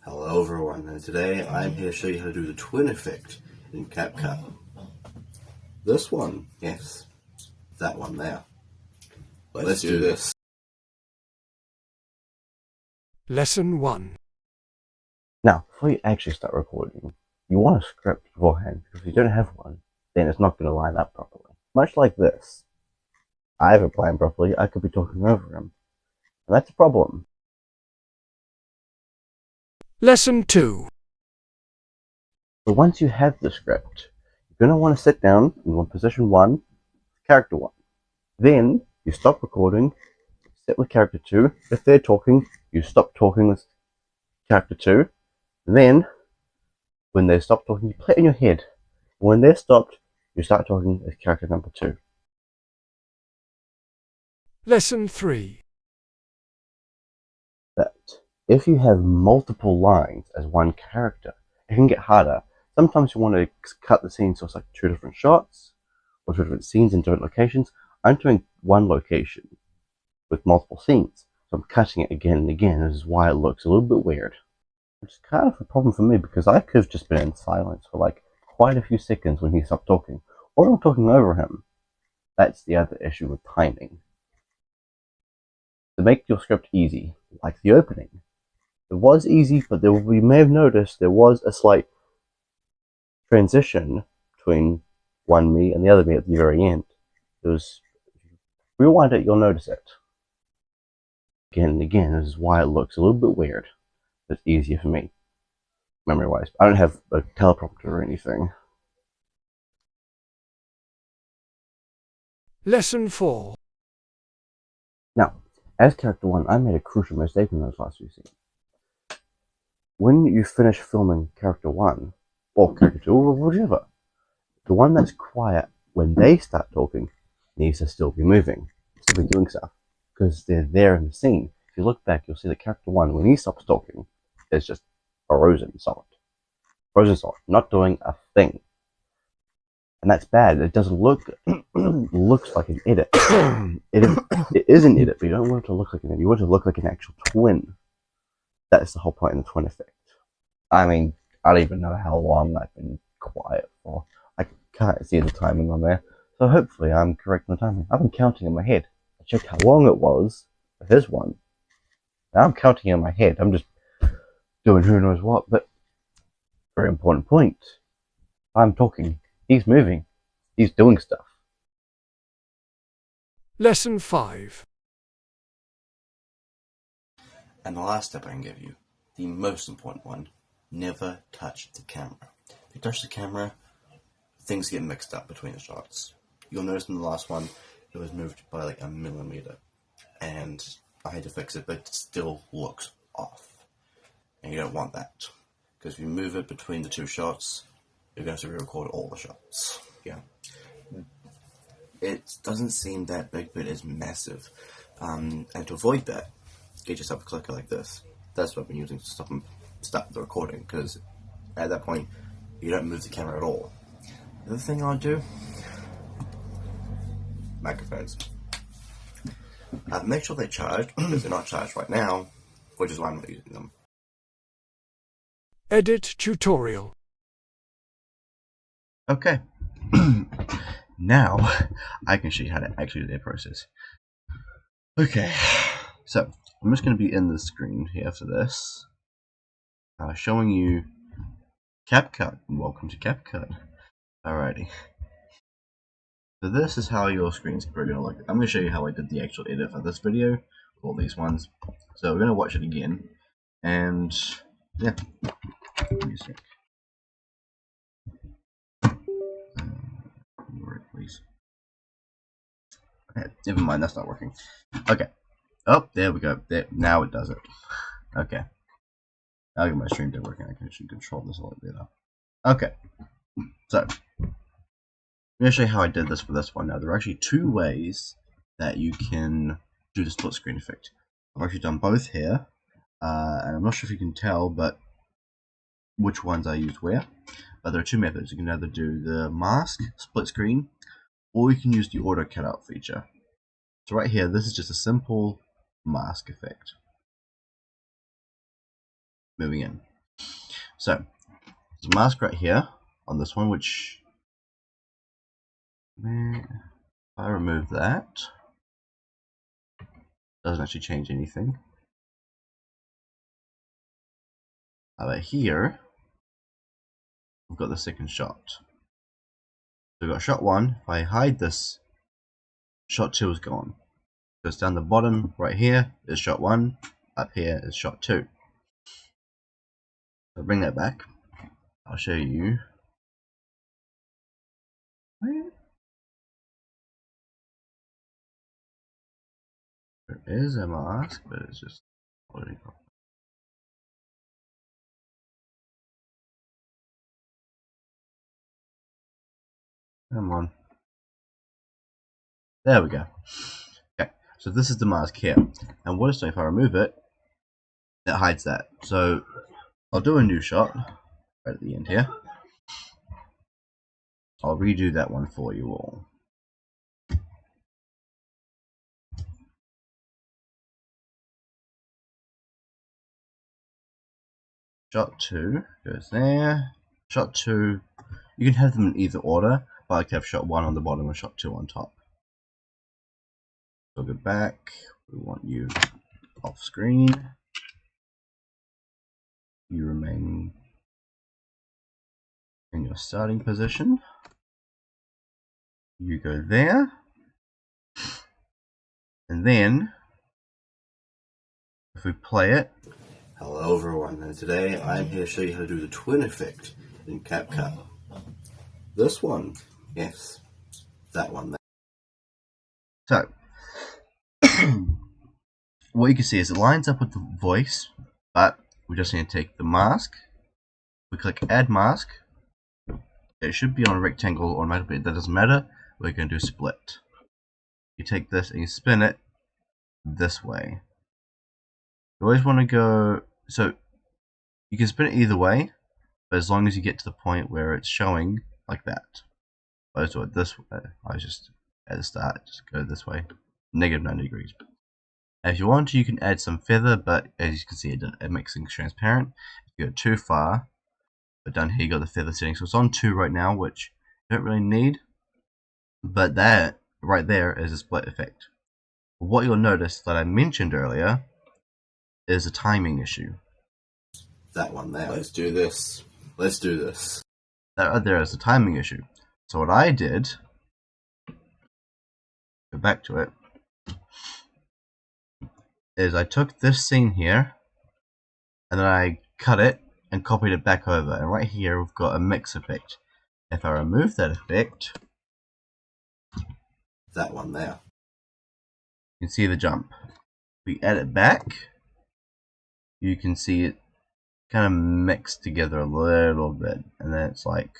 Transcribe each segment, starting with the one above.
Hello everyone, and today I'm here to show you how to do the twin effect in CapCut. This one, yes, that one there. Let's do this. Lesson 1. Now, before you actually start recording, you want a script beforehand, because if you don't have one, then it's not going to line up properly. Much like this. I haven't planned properly, I could be talking over him. And that's a problem. Lesson 2. So once you have the script, you're going to want to sit down in position 1, character 1. Then, you stop recording, sit with character 2. If they're talking, you stop talking with character 2. And then, when they stop talking, you play it in your head. When they're stopped, you start talking as character number 2. Lesson 3. But if you have multiple lines as one character, it can get harder. Sometimes you want to cut the scene so it's like 2 different shots, or 2 different scenes in different locations. I'm doing one location with multiple scenes, so I'm cutting it again and again. This is why it looks a little bit weird. Which is kind of a problem for me, because I could have just been in silence for like quite a few seconds when he stopped talking, or I'm talking over him. That's the other issue with timing. To make your script easy, like the opening. It was easy, but you may have noticed there was a slight transition between one me and the other me at the very end. It was, rewind it, you'll notice it. Again and again, this is why it looks a little bit weird. It's easier for me, memory-wise. I don't have a teleprompter or anything. Lesson 4. Now, as character 1, I made a crucial mistake in those last few scenes. When you finish filming character 1, or character 2, or whichever, the one that's quiet when they start talking needs to still be moving, still be doing stuff, because they're there in the scene. If you look back, you'll see that character 1, when he stops talking, is just frozen solid. Frozen solid, not doing a thing. And that's bad. It doesn't look looks like an edit. It is an edit, but you don't want it to look like an edit. You want it to look like an actual twin. That's the whole point in the twin effect. I mean, I don't even know how long I've been quiet for. I can't see the timing on there. So hopefully I'm correct in the timing. I've been counting in my head. I checked how long it was for his one. Now I'm counting in my head. I'm just doing who knows what, but very important point. I'm talking. He's moving. He's doing stuff. Lesson 5. And the last step I can give you, the most important one, never touch the camera. If you touch the camera, things get mixed up between the shots. You'll notice in the last one, it was moved by like a millimeter, and I had to fix it, but it still looks off. And you don't want that, because if you move it between the 2 shots, you're going to have to re-record all the shots. Yeah. It doesn't seem that big, but it's massive. And to avoid that, get yourself a clicker like this. That's what I've been using to stop the recording, because at that point, you don't move the camera at all. The other thing I'll do, microphones. Make sure they're charged, because they're not charged right now, which is why I'm not using them. Edit tutorial. Okay. Now, I can show you how to actually do their process. Okay. So, I'm just going to be in the screen here for this. Showing you CapCut. Welcome to CapCut. Alrighty. So this is how your screen's going to look. I'm going to show you how I did the actual edit for this video, all these ones. So we're going to watch it again, and yeah, give me a sec. Right, please. Okay, never mind, that's not working. Okay. Oh, there we go. There, now it does it. Okay. Now get my stream deck working. I can actually control this a little better. Okay. So I'm going to show you how I did this for this one. Now, there are actually 2 ways that you can do the split screen effect. I've actually done both here, and I'm not sure if you can tell, but which ones I used where. But there are 2 methods. You can either do the mask split screen, or you can use the auto cutout feature. So right here, this is just a simple mask effect. Moving in. So there's a mask right here on this one, which if I remove that, doesn't actually change anything. But here we've got the second shot. So we've got shot 1. If I hide this, shot 2 is gone. Goes down the bottom right here is shot 1, up here is shot 2. So bring that back. I'll show you. There is a mask, but it's just already got. Come on. There we go. Okay, so this is the mask here. And what is it if I remove it? It hides that. So I'll do a new shot right at the end here. I'll redo that one for you all. Shot 2 goes there. Shot 2, you can have them in either order, but I like to have shot 1 on the bottom and shot 2 on top. So go back. We want you off screen. You remain in your starting position. You go there. And then, if we play it. Hello everyone, and today I'm here to show you how to do the twin effect in CapCut. This one, yes, that one there. So, what you can see is it lines up with the voice, but we just need to take the mask. We click Add Mask. It should be on a rectangle automatically, that doesn't matter. We're going to do split. You take this and you spin it this way. You always want to go, so you can spin it either way, but as long as you get to the point where it's showing like that. I just do it this way. I just at the start just go this way, -90 degrees. And if you want to, you can add some feather, but as you can see, it makes things transparent. If you go too far, but down here you got the feather setting, so it's on 2 right now, which you don't really need. But that right there is a split effect. What you'll notice that I mentioned earlier is a timing issue. That one there. Let's do this. Let's do this. That right there is a timing issue. So what I did, go back to it, is I took this scene here, and then I cut it and copied it back over. And right here we've got a mix effect. If I remove that effect, that one there, you can see the jump. If we add it back, you can see it kind of mixed together a little bit, and then it's like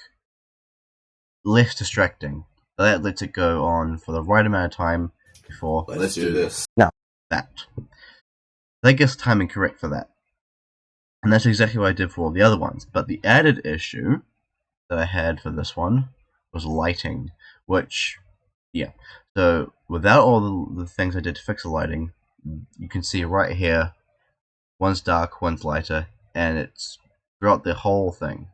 less distracting. That lets it go on for the right amount of time before. Let's do this. Now that gets timing correct for that, and that's exactly what I did for all the other ones. But the added issue that I had for this one was lighting, which, yeah. So without all the things I did to fix the lighting, you can see right here, one's dark, one's lighter, and it's throughout the whole thing.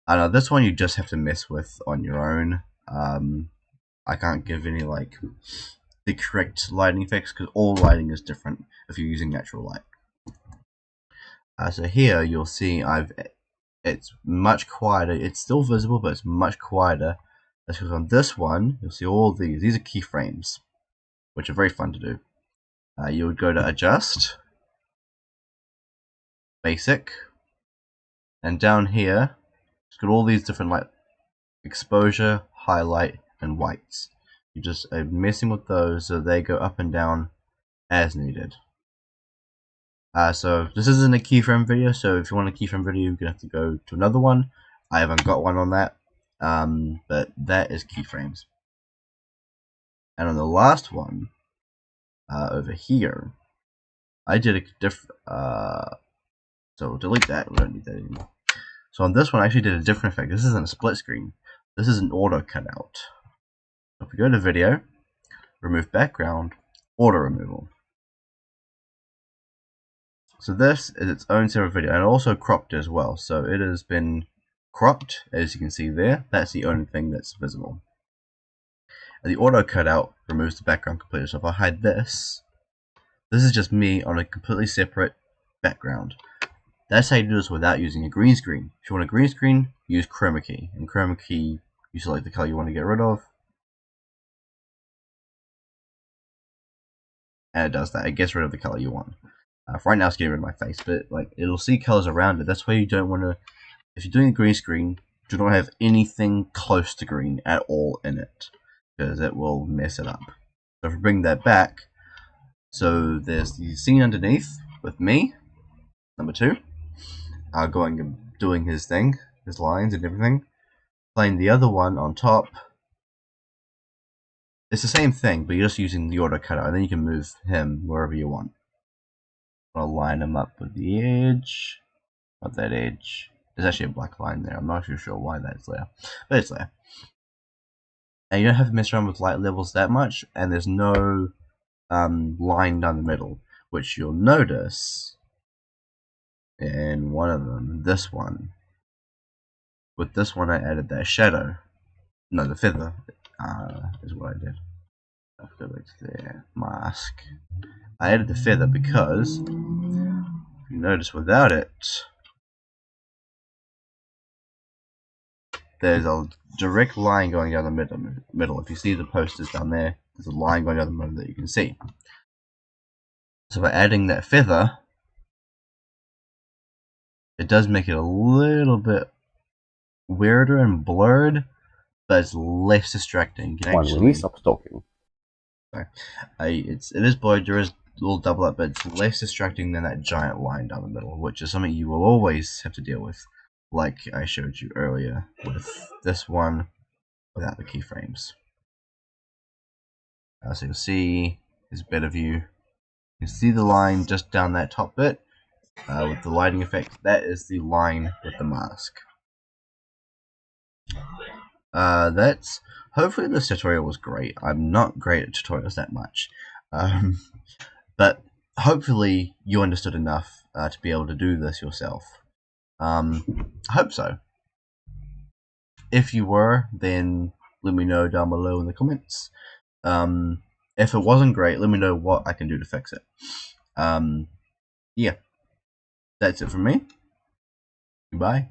I know this one you just have to mess with on your own. I can't give any like the correct lighting effects because all lighting is different if you're using natural light. So here you'll see it's much quieter. It's still visible, but it's much quieter. That's because on this one you'll see all these. These are keyframes, which are very fun to do. You would go to Adjust, Basic, and down here it's got all these different like exposure, highlight, and whites. You just are messing with those so they go up and down as needed. So this isn't a keyframe video, so if you want a keyframe video you're gonna have to go to another one. I haven't got one on that, but that is keyframes. And on the last one, over here, I did a different. So delete that. We don't need that anymore. So on this one, I actually did a different effect. This isn't a split screen. This is an auto cutout. So if we go to video, remove background, auto removal. So this is its own separate video, and also cropped as well. So it has been cropped, as you can see there. That's the only thing that's visible. And the auto cutout removes the background completely. So if I hide this, this is just me on a completely separate background. That's how you do this without using a green screen. If you want a green screen, use chroma key. In chroma key, you select the color you want to get rid of, and it does that. It gets rid of the color you want. For right now, it's getting rid of my face, but like it'll see colors around it. That's why you don't want to. If you're doing a green screen, do not have anything close to green at all in it, because it will mess it up. So if we bring that back, so there's the scene underneath with me, number 2, going and doing his thing, his lines and everything. Playing the other one on top. It's the same thing, but you're just using the auto cutout, and then you can move him wherever you want. I'll line him up with the edge, not that edge. There's actually a black line there. I'm not too sure why that's there, but it's there. And you don't have to mess around with light levels that much, and there's no line down the middle, which you'll notice in one of them, this one. With this one, I added that shadow. No, the feather is what I did. I'll go back to there. Mask. I added the feather because, if you notice without it, there's a direct line going down the middle. If you see the posters down there, there's a line going down the middle that you can see. So by adding that feather, it does make it a little bit weirder and blurred, but it's less distracting. You can When we stop stalking. Sorry. It is blurred, there is a little double up, but it's less distracting than that giant line down the middle, which is something you will always have to deal with, like I showed you earlier with this one without the keyframes. So you'll see, there's a better view. You can see the line just down that top bit with the lighting effect. That is the line with the mask. Hopefully this tutorial was great. I'm not great at tutorials that much, but hopefully you understood enough to be able to do this yourself. I hope so. If you were, then let me know down below in the comments. If it wasn't great, let me know what I can do to fix it. Yeah, that's it from me. Goodbye.